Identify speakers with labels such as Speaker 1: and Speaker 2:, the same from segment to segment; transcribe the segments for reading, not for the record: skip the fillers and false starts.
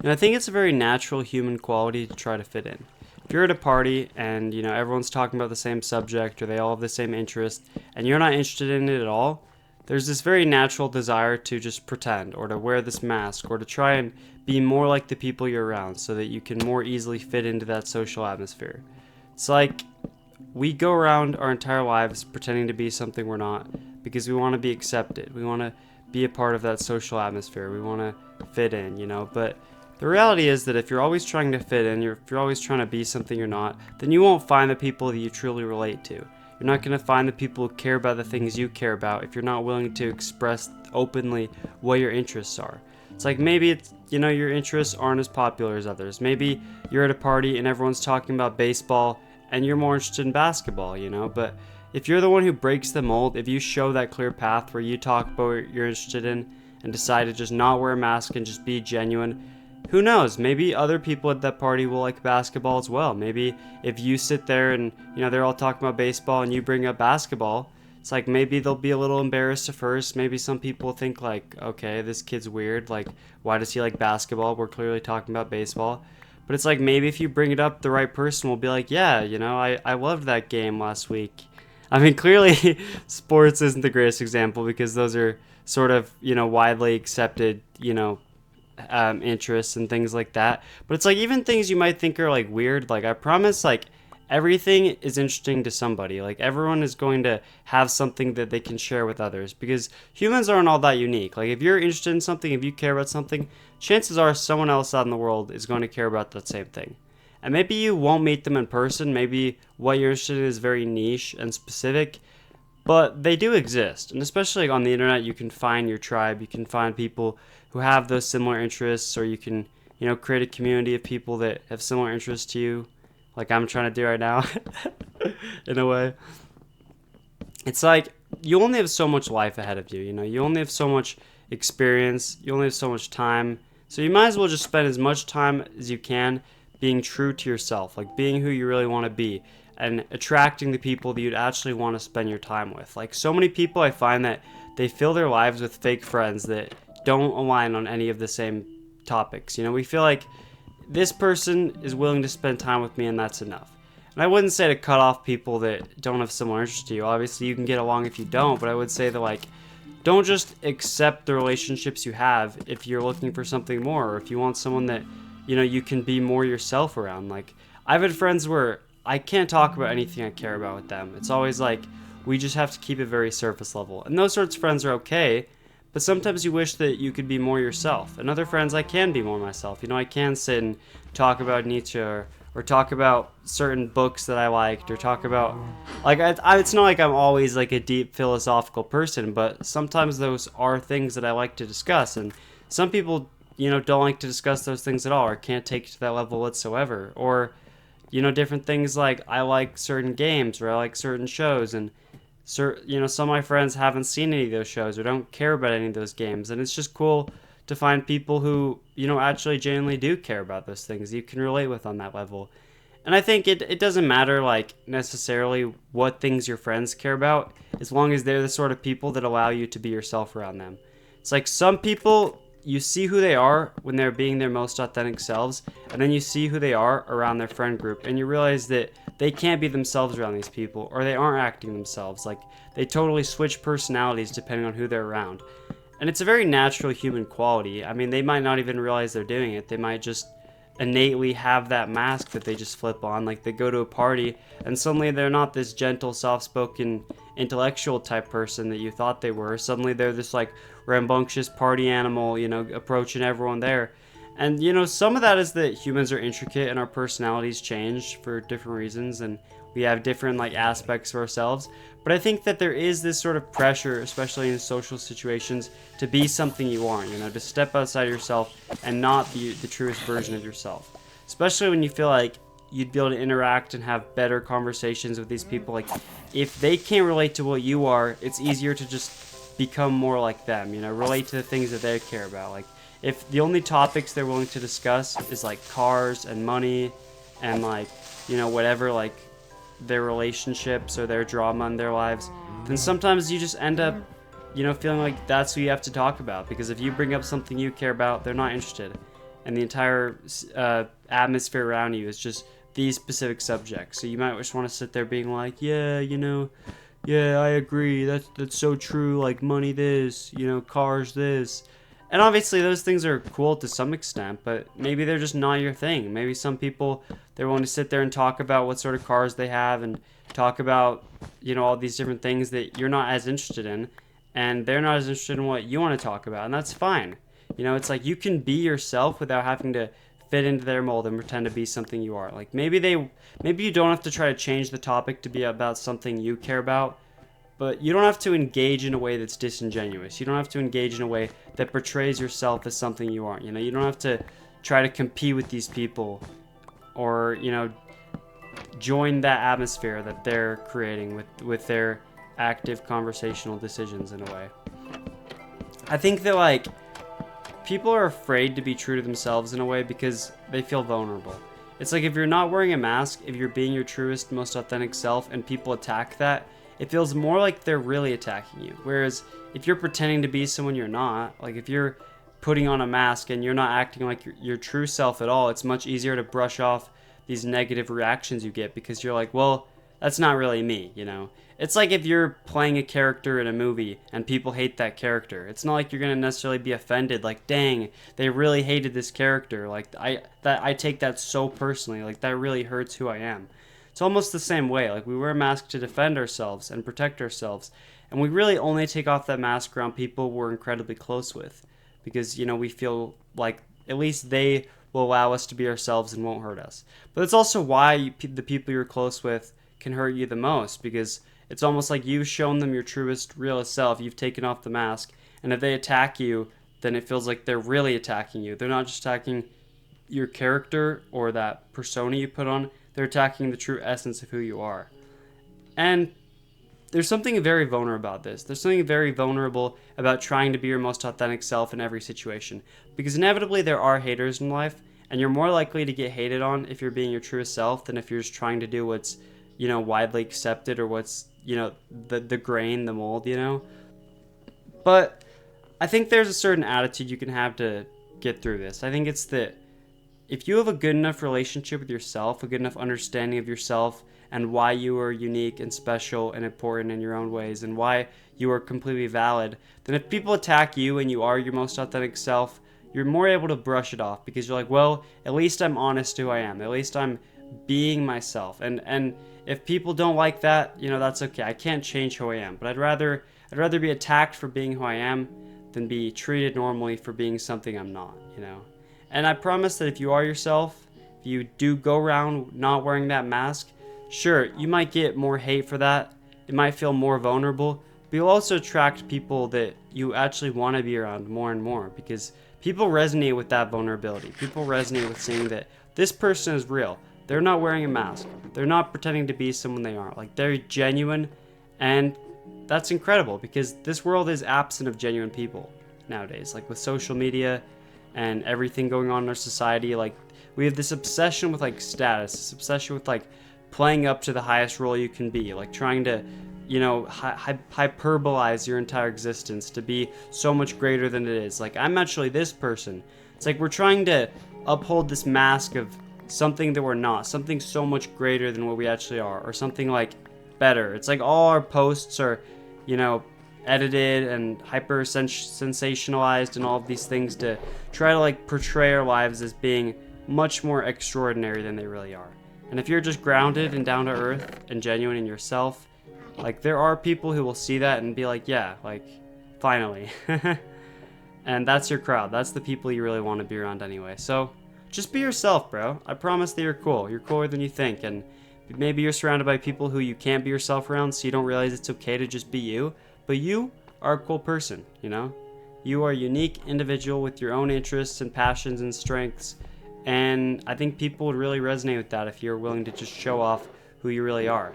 Speaker 1: And I think it's a very natural human quality to try to fit in. If you're at a party and everyone's talking about the same subject or they all have the same interest and you're not interested in it at all, there's this very natural desire to just pretend or to wear this mask or to try and be more like the people you're around so that you can more easily fit into that social atmosphere. It's like we go around our entire lives pretending to be something we're not because we want to be accepted. We want to be a part of that social atmosphere. We want to fit in. But the reality is that if you're always trying to fit in, if you're always trying to be something you're not, then you won't find the people that you truly relate to. You're not going to find the people who care about the things you care about if you're not willing to express openly what your interests are. It's like maybe your interests aren't as popular as others. Maybe you're at a party and everyone's talking about baseball and you're more interested in basketball. But if you're the one who breaks the mold, if you show that clear path where you talk about what you're interested in and decide to just not wear a mask and just be genuine, who knows? Maybe other people at that party will like basketball as well. Maybe if you sit there and, they're all talking about baseball and you bring up basketball, it's like maybe they'll be a little embarrassed at first. Maybe some people think like, okay, this kid's weird. Like, why does he like basketball? We're clearly talking about baseball. But it's like maybe if you bring it up, the right person will be like, yeah, I loved that game last week. I mean, clearly sports isn't the greatest example because those are sort of, widely accepted, interests and things like that. But it's like even things you might think are like weird, like I promise like everything is interesting to somebody. Like everyone is going to have something that they can share with others because humans aren't all that unique. Like if you're interested in something, if you care about something, chances are someone else out in the world is going to care about that same thing. And maybe you won't meet them in person. Maybe what you're interested in is very niche and specific, but they do exist. And especially on the internet, you can find your tribe. You can find people who have those similar interests, or you can, create a community of people that have similar interests to you, like I'm trying to do right now, in a way. It's like you only have so much life ahead of you. You only have so much experience. You only have so much time. So you might as well just spend as much time as you can being true to yourself, like being who you really want to be and attracting the people that you'd actually want to spend your time with. Like so many people, I find that they fill their lives with fake friends that don't align on any of the same topics. We feel like this person is willing to spend time with me and that's enough. And I wouldn't say to cut off people that don't have similar interests to you. Obviously, you can get along if you don't, but I would say that like don't just accept the relationships you have if you're looking for something more or if you want someone that you can be more yourself around. Like I've had friends where I can't talk about anything I care about with them. It's always like we just have to keep it very surface level. And those sorts of friends are okay, but sometimes you wish that you could be more yourself. And other friends, I can be more myself. I can sit and talk about Nietzsche or talk about certain books that I liked or talk about, like, it's not like I'm always like a deep philosophical person, but sometimes those are things that I like to discuss. And some people, don't like to discuss those things at all or can't take it to that level whatsoever. Or, different things like I like certain games or I like certain shows and some of my friends haven't seen any of those shows or don't care about any of those games, and it's just cool to find people who actually genuinely do care about those things you can relate with on that level. And I think it doesn't matter like necessarily what things your friends care about as long as they're the sort of people that allow you to be yourself around them. It's like some people, you see who they are when they're being their most authentic selves, and then you see who they are around their friend group, and you realize that they can't be themselves around these people, or they aren't acting themselves. Like, they totally switch personalities depending on who they're around. And it's a very natural human quality. I mean, they might not even realize they're doing it. They might just innately have that mask that they just flip on. Like, they go to a party, and suddenly they're not this gentle, soft-spoken, intellectual type person that you thought they were. Suddenly they're this, like, rambunctious party animal, approaching everyone there. And, some of that is that humans are intricate and our personalities change for different reasons and we have different, like, aspects of ourselves. But I think that there is this sort of pressure, especially in social situations, to be something you aren't, to step outside yourself and not be the truest version of yourself. Especially when you feel like you'd be able to interact and have better conversations with these people. Like, if they can't relate to what you are, it's easier to just become more like them, relate to the things that they care about. Like, if the only topics they're willing to discuss is like cars and money and like, whatever, like their relationships or their drama in their lives, then sometimes you just end up, feeling like that's what you have to talk about, because if you bring up something you care about, they're not interested. and the entire atmosphere around you is just these specific subjects. So you might just want to sit there being like, yeah, yeah, I agree. That's so true. Like money, this, cars, this. And obviously, those things are cool to some extent, but maybe they're just not your thing. Maybe some people, they want to sit there and talk about what sort of cars they have and talk about, all these different things that you're not as interested in, and they're not as interested in what you want to talk about, and that's fine. It's like you can be yourself without having to fit into their mold and pretend to be something you are. Like maybe you don't have to try to change the topic to be about something you care about, but you don't have to engage in a way that's disingenuous. You don't have to engage in a way that portrays yourself as something you aren't. You don't have to try to compete with these people or, join that atmosphere that they're creating with their active conversational decisions in a way. I think that, like, people are afraid to be true to themselves in a way because they feel vulnerable. It's like if you're not wearing a mask, if you're being your truest, most authentic self, and people attack that, it feels more like they're really attacking you. Whereas if you're pretending to be someone you're not, like if you're putting on a mask and you're not acting like your true self at all, it's much easier to brush off these negative reactions you get because you're like, well, that's not really me. It's like if you're playing a character in a movie and people hate that character. It's not like you're going to necessarily be offended, like, dang, they really hated this character. Like, I take that so personally. Like, that really hurts who I am. It's almost the same way. Like, we wear a mask to defend ourselves and protect ourselves. And we really only take off that mask around people we're incredibly close with. Because, we feel like at least they will allow us to be ourselves and won't hurt us. But it's also why the people you're close with can hurt you the most. Because it's almost like you've shown them your truest, realest self. You've taken off the mask. And if they attack you, then it feels like they're really attacking you. They're not just attacking your character or that persona you put on. They're attacking the true essence of who you are. And there's something very vulnerable about this. There's something very vulnerable about trying to be your most authentic self in every situation. Because inevitably there are haters in life, and you're more likely to get hated on if you're being your truest self than if you're just trying to do what's, widely accepted or what's, the grain, the mold. But I think there's a certain attitude you can have to get through this. I think it's that if you have a good enough relationship with yourself, a good enough understanding of yourself and why you are unique and special and important in your own ways and why you are completely valid, then if people attack you and you are your most authentic self, you're more able to brush it off because you're like, well, at least I'm honest to who I am. At least I'm being myself. And if people don't like that, that's okay. I can't change who I am, but I'd rather be attacked for being who I am than be treated normally for being something I'm not. And I promise that if you are yourself, if you do go around not wearing that mask, sure, you might get more hate for that. It might feel more vulnerable, but you'll also attract people that you actually want to be around more and more because people resonate with that vulnerability. People resonate with seeing that this person is real. They're not wearing a mask. They're not pretending to be someone they aren't. Like, they're genuine, and that's incredible because this world is absent of genuine people nowadays. Like, with social media and everything going on in our society, like, we have this obsession with, like, status, this obsession with, like, playing up to the highest role you can be, like trying to, hyperbolize your entire existence to be so much greater than it is. Like, I'm actually this person. It's like we're trying to uphold this mask of something that we're not, something so much greater than what we actually are, or something like better. It's like all our posts are, edited and hyper sensationalized and all of these things to try to, like, portray our lives as being much more extraordinary than they really are. And if you're just grounded and down to earth and genuine in yourself, like, there are people who will see that and be like, yeah, like, finally. And that's your crowd. That's the people you really want to be around anyway. So just be yourself, bro. I promise that you're cool. You're cooler than you think. And maybe you're surrounded by people who you can't be yourself around, so you don't realize it's okay to just be you. But you are a cool person, You are a unique individual with your own interests and passions and strengths. And I think people would really resonate with that if you're willing to just show off who you really are.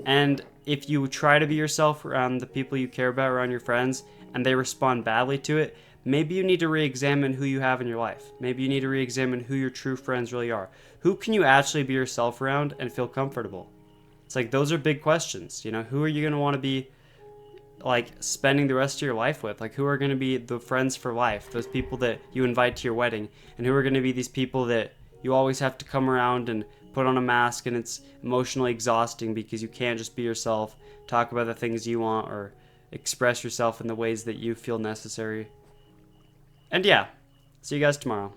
Speaker 1: And if you try to be yourself around the people you care about, around your friends, and they respond badly to it, maybe you need to re-examine who you have in your life. Maybe you need to re-examine who your true friends really are. Who can you actually be yourself around and feel comfortable? It's like, those are big questions. Who are you going to want to be like spending the rest of your life with? Like, who are going to be the friends for life? Those people that you invite to your wedding, and who are going to be these people that you always have to come around and put on a mask, and it's emotionally exhausting because you can't just be yourself, talk about the things you want, or express yourself in the ways that you feel necessary. And yeah, see you guys tomorrow.